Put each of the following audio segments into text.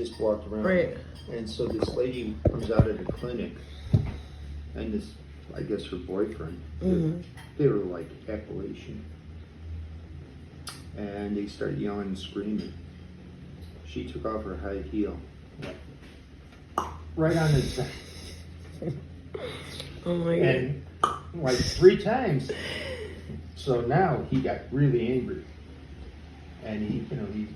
just walked around. Right. And so this lady comes out of the clinic, and this, I guess her boyfriend, they were like Appalachian. And they started yelling and screaming. She took off her high heel. Right on his Oh my God. and like 3 times. So now he got really angry. And he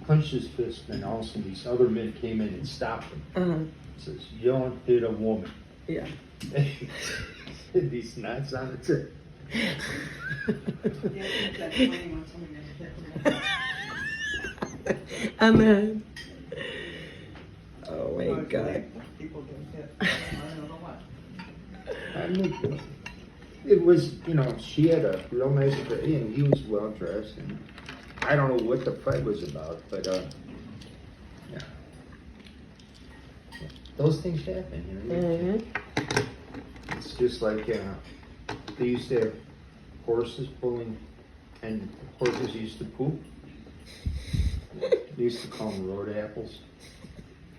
clenched his fist, and all of a sudden these other men came in and stopped him. He says, "You don't hit a woman." Yeah. These knots on the tip. And then, oh my God. People get hit. I don't know what. I mean, it was, she had a real nice day, and he was well dressed, and I don't know what the fight was about, but yeah, those things happen. It's just like they used to have horses pulling, and horses used to poop. They used to call them road apples,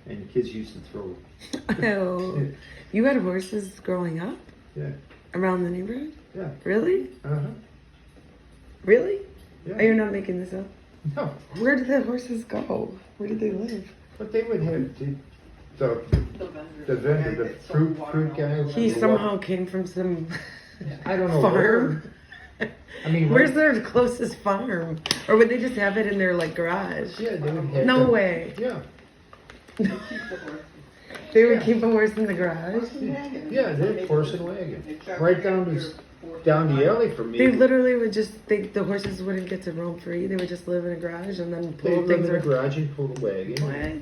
and the kids used to throw. Oh, you had horses growing up Yeah, around the neighborhood? yeah, Really? uh-huh. Really? Yeah. Are you not making this up? No, Where did the horses go? Where did they live? but they would have the vendor, the fruit guy. He somehow came from some I don't know farm. where. I mean, Where's their closest farm? Or would they just have it in their like garage? Yeah, they would have. No them. way. Yeah, They would keep a horse in the garage? yeah, they horse and wagon right down the alley from me. They literally would just think the horses wouldn't get to roam free. They would just live in a garage and then They pull live things in the around. garage and pull the wagon. What?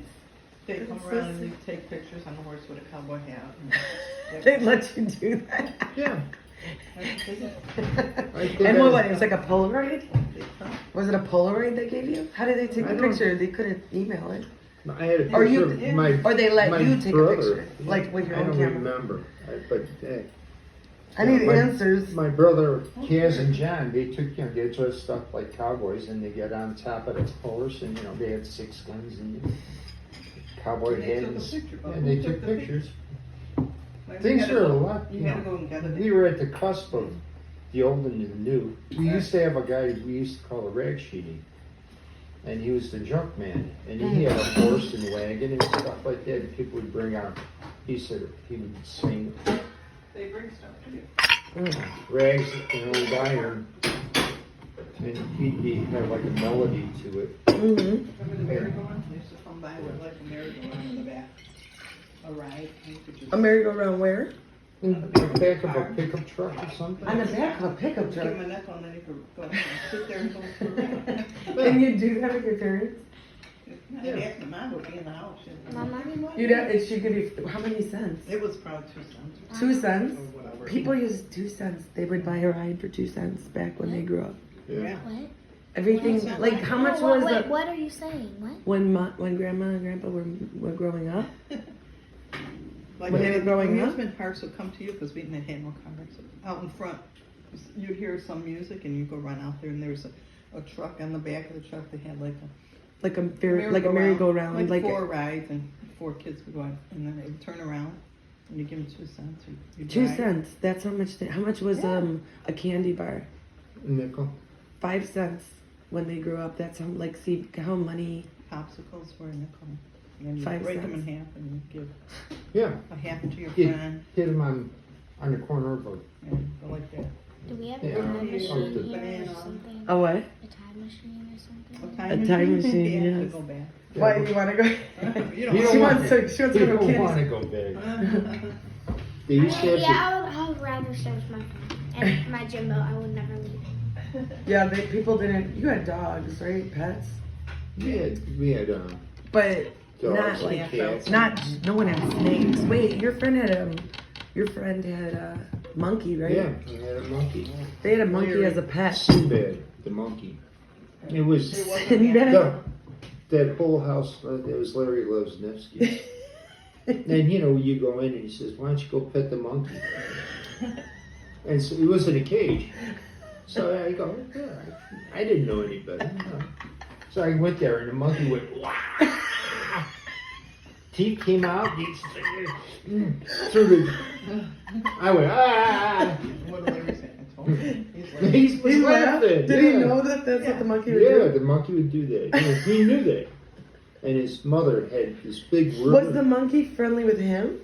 They come around and they take pictures on the horse with a cowboy hat. They'd let you do that. Yeah. And what? It was like a Polaroid? Was it a Polaroid they gave you? How did they take I the don't- picture? They couldn't email it. I had a picture Or you- of my. Or they let my you take brother. a picture, like with your I own don't camera. remember, but hey. I need my- answers. My brother, Kaz and John, they took, they dressed up like cowboys, and they get on top of the horse, and they had 6 guns and cowboy hats, and they took pictures. Things are a lot. You had to go and get it. We were at the cusp of the old and the new. We used to have a guy we used to call a rag sheeting, and he was the junk man, and he had a horse and wagon and stuff like that. And people would bring out. He said he would sing They bring stuff to you. rags and old iron, and he had like a melody to it. Mm-hmm. Remember the merry-go-round? They used to come by with like a merry-go-round in the back. A ride. You could just- A merry-go-round where? In the back of a pickup truck or something. On the back of a pickup Give truck. him a nickel and then you could go and sit there and go for a ride. And you do that with your parents? I'd ask my mom would be in the house. You'd have, if she give you, how many cents? It was probably 2 cents. 2 cents? Or whatever. People used 2 cents. They would buy a ride for 2 cents back when they grew up. Yeah. What? Everything, What? like how much No, was wait, the, what are you saying? What? when grandma and grandpa were growing up? Like When they were growing up? amusement parks would come to you because we didn't have no cars. Out in front, you'd hear some music and you go run out there and there's a truck on the back of the truck that had like a Merry-go-round, like like 4 rides and 4 kids would go out and then they would turn around and you give them 2 cents. You'd 2 ride. cents. That's how much. How much was Yeah. a candy bar? Nickel. 5 cents when they grew up. That's how see how money. Popsicles were a nickel. And then you 5 break them cents. in half and you give Yeah. a half to your Yeah. friend Hit him on the corner of a. and go like that. Do we have a Yeah. time Oh, machine the- here or Banana. something? A what? A time machine or something? A A time machine, yeah, to yes. go back. Why you want to go? You You don't don't She want wants to. She wants to You go to don't want to candy. go big. They used to have Yeah, I would rather stay with my friend and my Jimbo. I would never leave. Yeah, people didn't. You had dogs, right? Pets, we had but dogs not and like cats. not. No one had snakes. Wait, your friend had a monkey, right? Yeah, we had a monkey. They had a monkey as a pet. Sinbad, the monkey. It was Sinbad? that whole house. It was Larry Lesniewski. And you go in and he says, "Why don't you go pet the monkey?" And so he was in a cage. So I go, yeah, I didn't know any better. So I went there and the monkey went, wow. teeth came out. Through the, I went, ah. What did Larry say? I told him. He's like, He was He laughed. laughing. Did he yeah. know that that's what the monkey would Yeah, do? the monkey would do that. He knew that. And his mother had this big ribbon. Was the monkey friendly with him?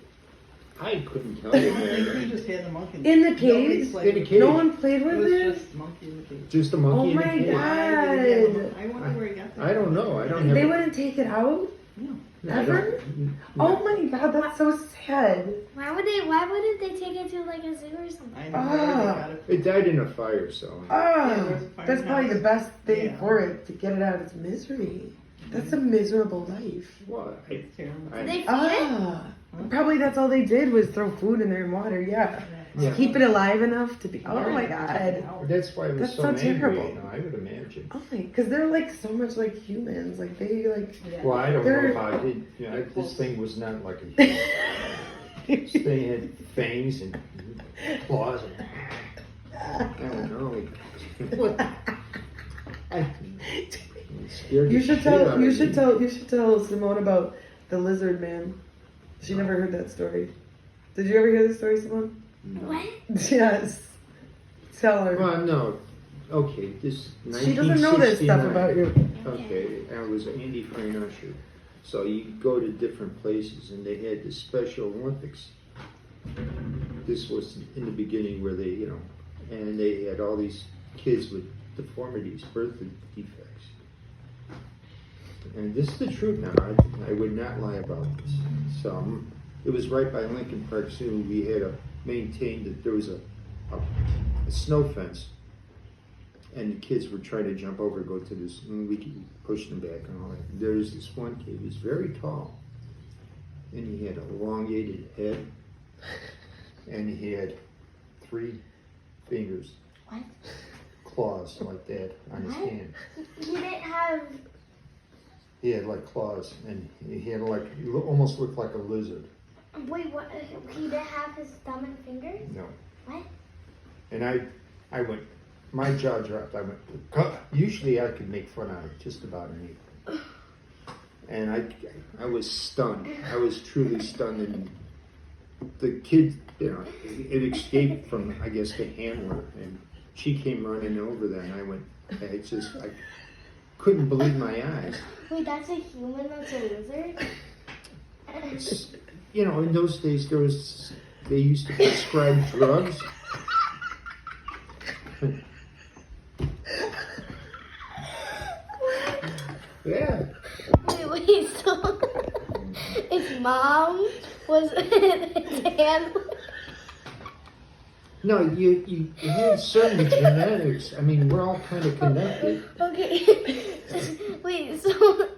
I couldn't tell you, he man. just had the monkey. In the Nobody cage? played In the with cage. it. No one played It with was it? just monkey in the cage. Just a monkey Oh in my a cage. God. I wonder where he got that. I don't know. I don't have. They wouldn't take it out? No. I don't- Ever? no. Oh my god, that's so sad. Why wouldn't they take it to like a zoo or something? I know where they got it. It died in a fire, so. Ah, there was a fire that's probably house. the best thing Yeah. for it, to get it out of its misery. That's a miserable life. What? It's terrible. Did they feed it? Ah, probably that's all they did was throw food in there and water, yeah. Yeah. Keep it alive enough to be, oh my god. That's why it was That's so so angry. terrible. You know, I would imagine. Oh my, because they're like so much like humans, like they like. Well, I don't They're- know if I did. You know, this thing was not like a human. This thing had fangs and claws. And, I don't know. What? I'm scared You the should shit out tell. of You me. should tell. You should tell Simone about the lizard man. She never heard that story. Did you ever hear the story, Simone? What? Yes. Tell her. Well, no. Okay, this. She doesn't know this stuff 1969. about you. Okay, I was Andy Crane Usher. So you go to different places, and they had the Special Olympics. This was in the beginning where they, you know, and they had all these kids with deformities, birth defects. And this is the truth now. I would not lie about this. So it was right by Lincoln Park Zoo. We had maintained that there was a snow fence, and the kids were trying to jump over to go to this, and we could push them back and all that. There's this one kid who was very tall, and he had an elongated head, and he had 3 fingers, What? claws like that on his What? hand. He didn't have. He had like claws, and he had like, he almost looked like a lizard. Wait, what? He didn't have his thumb and fingers? No. What? And I went, my jaw dropped. I went, usually I could make fun out of just about anything. And I was stunned. I was truly stunned. And the kid, you know, it escaped from, I guess, the handler. And she came running over there, and I went, I couldn't believe my eyes. Wait, that's a human that's a lizard? It's, you know, in those days, they used to prescribe drugs. Yeah. Wait, so his mom was his handler? No, you have certain genetics. I mean, we're all kind of connected. Okay. Wait, so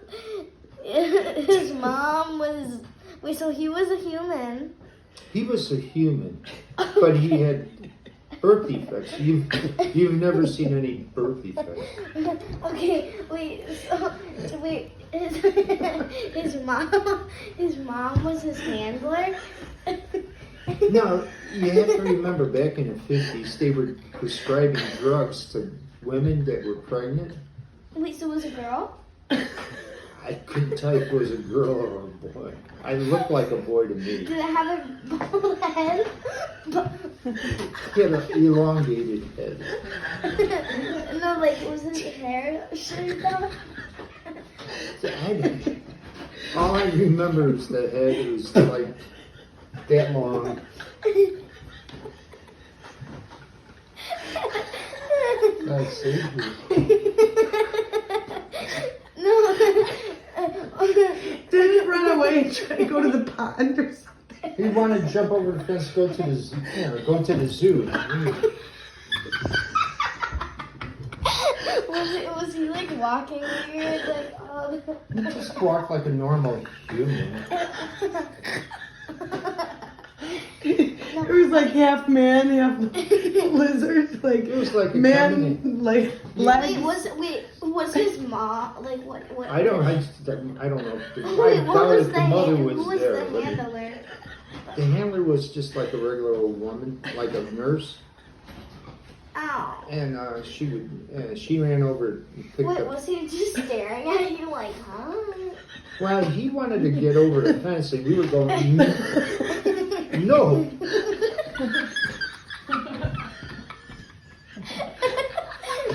his mom was. Wait, so he was a human. He was a human, but he had birth defects. You've never seen any birth defects. Okay, wait, so wait, his mom was his handler? Now, you have to remember, back in the 50s, they were prescribing drugs to women that were pregnant. Wait, so it was a girl? I couldn't tell if it was a girl or a boy. I looked like a boy to me. Did it have a bald head? He had an elongated head. No, like, was his hair shaved off? All I remember is the head. It was like that long. I see. No. Did it run away and try to go to the pond or something? He wanted to jump over the fence, go to the zoo. Go to the zoo. Was he like walking weird? Like, oh. He just walked like a normal human. It was like half man, half lizard, like It was like a man, like legs. Was his mom like what? I don't know. Wait, I what doubt was if the the mother hand- was who was there. the but handler? the handler was just like a regular old woman, like a nurse. Ow. And she ran over and picked Wait, up. was he just staring at you like, huh? Well, he wanted to get over the fence, and we were going, no.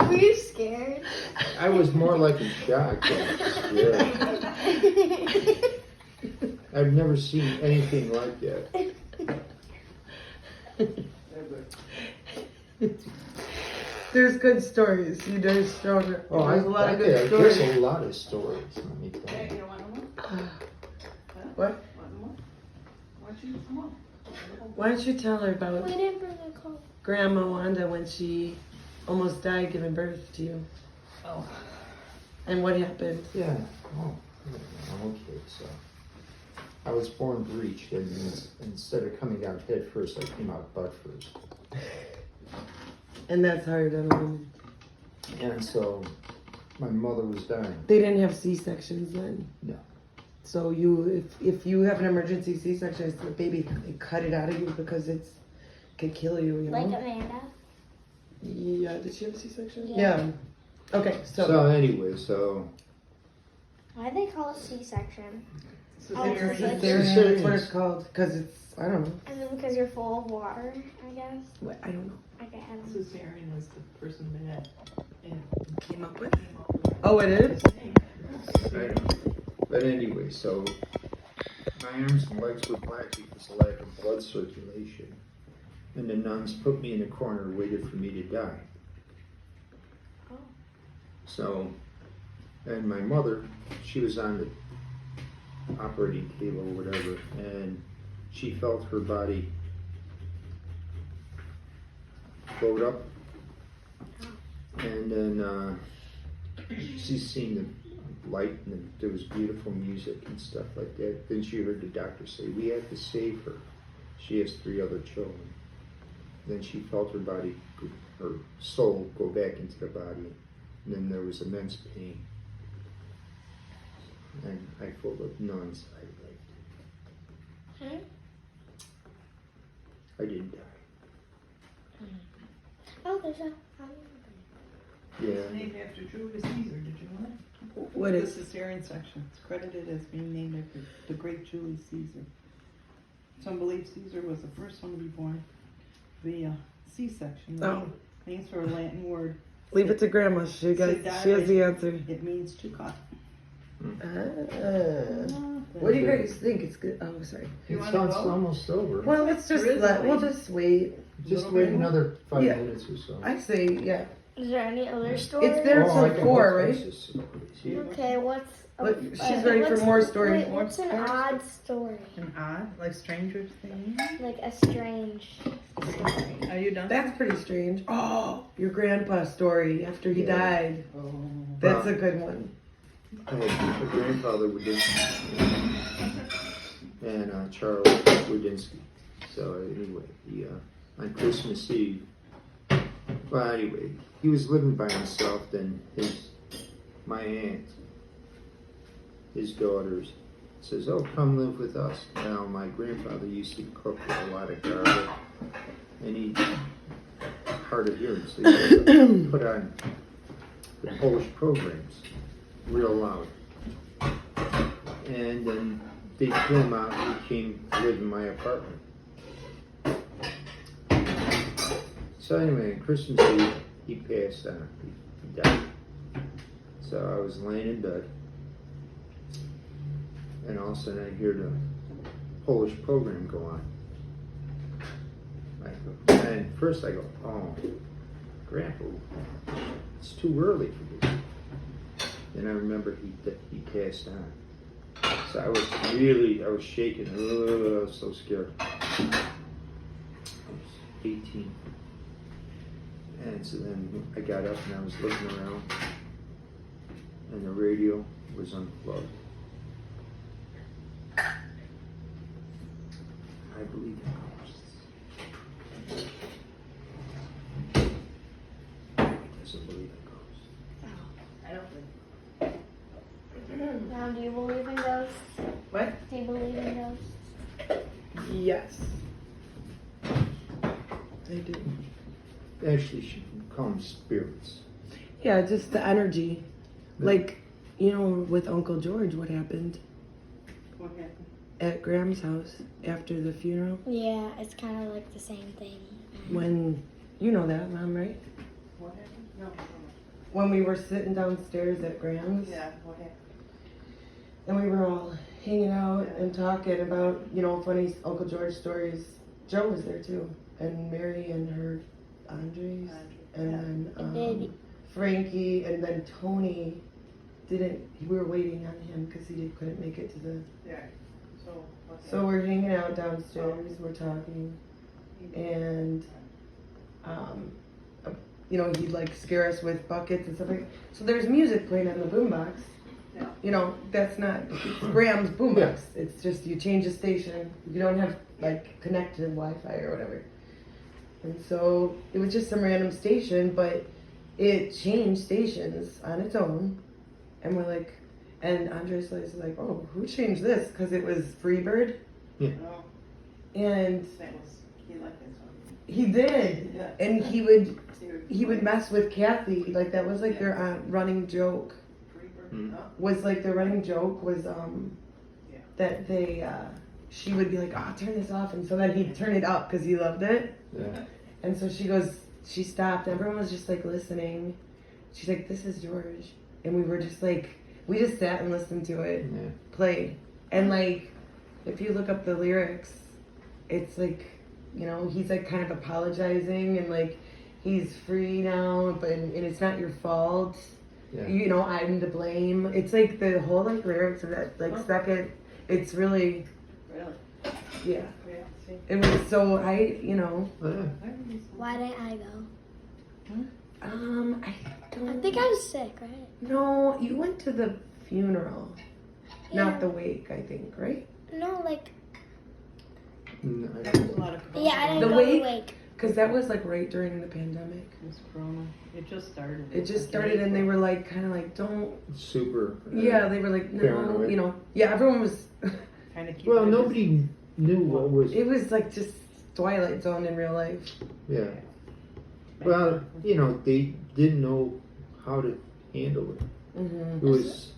Were you scared? I was more like in shock. Yeah. I've never seen anything like that. There's good stories. You guys showed it. Oh, There's a lot of good there's stories. a lot of stories. Let me tell you. What? Why don't you tell her about We didn't bring a coat. Grandma Wanda when she almost died giving birth to you? Oh. And what happened? Yeah. Oh, yeah, okay. So I was born breached, and instead of coming out head first, I came out butt first. And that's hard on a woman. And so my mother was dying. They didn't have C-sections then? No. So if you have an emergency C-section, it's the baby, they cut it out of you because it could kill you, you know? Like Amanda. Yeah, did she have a C-section? Yeah. Okay, So anyway, so Why do they call it C-section? Cesarean. Cesarean. That's what it's called, because it's, I don't know. And then because you're full of water, I guess. What, I don't know. Okay, I don't know. Cesarean was the person that Came up with? Oh, it is? I don't know. But anyway, so my arms and legs were black because of lack of blood circulation. And the nuns put me in a corner, waited for me to die. Oh. So, and my mother, she was on the operating table or whatever, and she felt her body float up. And then she seen the light, and there was beautiful music and stuff like that. Then she heard the doctor say, "We have to save her. She has 3 other children." Then she felt her body, her soul go back into the body. And then there was immense pain. And I full of nuns, I lived. Hmm? I didn't die. Oh, there's a. Yeah. It's named after Julius Caesar, did you know that? What The is? cesarean section. It's credited as being named after the great Julius Caesar. Some believe Caesar was the first one to be born via C-section. Oh. Names for a Latin word. Leave it to Grandma. She has the answer. It means to cut. What do you guys think? It's good. Oh, sorry. You It's wanna go? almost over. Well, let's just we'll just wait. Just wait another 5 Yeah. minutes or so. I say, yeah. Is there any other stories? It's there I till got 4, all right? types of stories. Yeah. Okay, what's. Look, she's ready for more stories. Wait, what's an odd story? An odd, like Stranger Things. Like a strange story. Are you done? That's pretty strange. Oh, your grandpa's story after he Yeah. died. Oh. That's a good one. I had a grandfather Wadinsky and Charles Wadinsky. So anyway, he, on Christmas Eve, well anyway, he was living by himself. Then my aunt, his daughters, says, "Oh, come live with us." Now my grandfather used to cook with a lot of garlic, and he hard of hearing, so he would put on the Polish programs real loud. And then they threw him out and he came to live in my apartment. So anyway, on Christmas Eve, he passed on. He died. So I was laying in bed, and all of a sudden I hear the Polish program go on. And first I go, "Oh, Grandpa, it's too early for this." Then I remember he passed on. So I was shaking. I was so scared. I was 18. And so then I got up and I was looking around, and the radio was unplugged. I believe in ghosts. He doesn't believe in ghosts. I don't think. Now, do you believe in ghosts? What? Do you believe in ghosts? Yes. I do. actually should call them spirits. Yeah, just the energy. Like, you know, with Uncle George, what happened What happened? at Graham's house after the funeral? Yeah, it's kind of like the same thing. When, you know that, Mom, right? What happened? No. When we were sitting downstairs at Graham's, Yeah, what happened? and we were all hanging out and talking about, you know, funny Uncle George stories. Joe was there too, and Mary and her Andres, and then Baby. Frankie, and then Tony didn't. We were waiting on him because he couldn't make it to the. Yeah. So, So we're hanging out downstairs. We're talking, and you know, he'd like scare us with buckets and stuff like. So there's music playing on the boombox. Yeah. You know, that's not Graham's boombox. It's just you change the station. You don't have like connected Wi-Fi or whatever. And so it was just some random station, but it changed stations on its own. And we're like, and Andres was like, oh, who changed this? Because it was Freebird. No, And that was, he liked that song. he did. Yeah. And he would mess with Kathy. Like that was like their running joke. Hmm. Was like the running joke was that they she would be like, oh, turn this off, and so then he'd turn it up because he loved it. Yeah. And so she stopped. Everyone was just like listening. She's like, this is George, and we were just like, we just sat and listened to it Yeah. play. And like, if you look up the lyrics, it's like, you know, he's like kind of apologizing and like he's free now, but and it's not your fault. Yeah. You know, I'm to blame. It's like the whole like lyrics of that like second. It's really, Really? yeah. Yeah, see? It was so you know, Oh, yeah. Why didn't I go? I I don't think I was sick, right? No, you went to the funeral, Yeah. not the wake. I think, right? No, like, No, I There don't- was a lot of corona. yeah, I didn't The go to wake? wake. Because that was like right during the pandemic. It was corona. It just started. It just started, and they were like, kind of like, don't. super. Yeah, they were like, no, Paranoid. you know. Yeah, everyone was. Kind of keep Well, it nobody knew what was. It was like just Twilight Zone in real life. Yeah. just- Well, you know, they didn't know how to handle it. Hmm It was.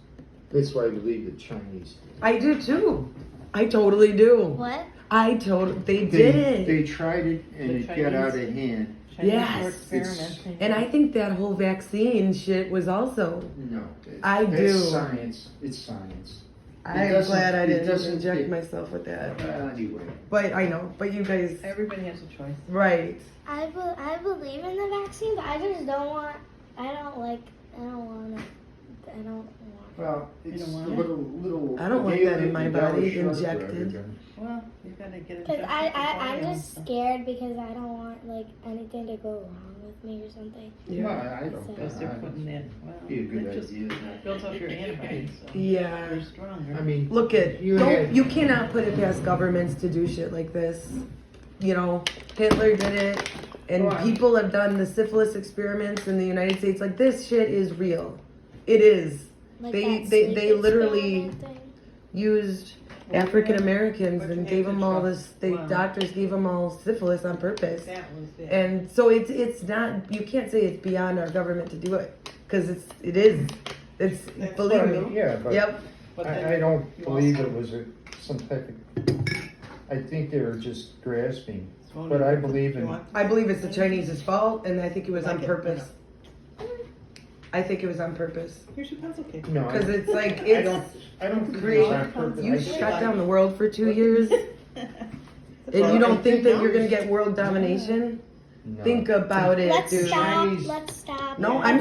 That's why I believe the Chinese. I do too. I totally do. What? They did it. They tried it and The it got out of Chinese? hand. Chinese Yes. were experimenting. And I think that whole vaccine shit was also. No. I It's do. science. It's science. I'm doesn't- glad I it didn't doesn't inject fit. myself with that. Anyway. But I know. But you guys, Everybody has a choice. right? I believe in the vaccine, but I just don't want. I don't want it. I don't want. Well, You it's don't a want it? little. I don't want daily that in my Mandela body shot for injected. everybody. Well, you gotta get it. Because I'm just scared because I don't want like anything to go wrong with me or something. Well, I don't. Because they're putting that. Well, Be a good it just idea. builds up your antibodies. So Yeah. You're stronger. I mean, Look at You had- you cannot put it past governments to do shit like this. You know, Hitler did it, and Well, people have done the syphilis experiments in the United States. Like this shit is real. It is. Like They- that they sleep literally- experiment thing. Used Well, African Americans but you and had gave to them all trust- this. The wow. doctors gave them all syphilis on purpose. That was it. And so it's not. You can't say it's beyond our government to do it because it is. It's That's believe well, me. yeah, but Yep. But then I don't you believe also- it was some type of. I think they were just grasping, So but I believe you in. want- I believe it's the Chinese's fault, and I think it was on Like it, purpose. I think it was on purpose Here's your pencil cake. No, because it's like I don't. I don't think it great. was on purpose. You I shut down the world for 2 years, and Well, you I don't think think that that you're gonna was- get world domination? No. Think about it, Let's dude. stop. Chinese- Let's stop. No, Yeah. I'm not.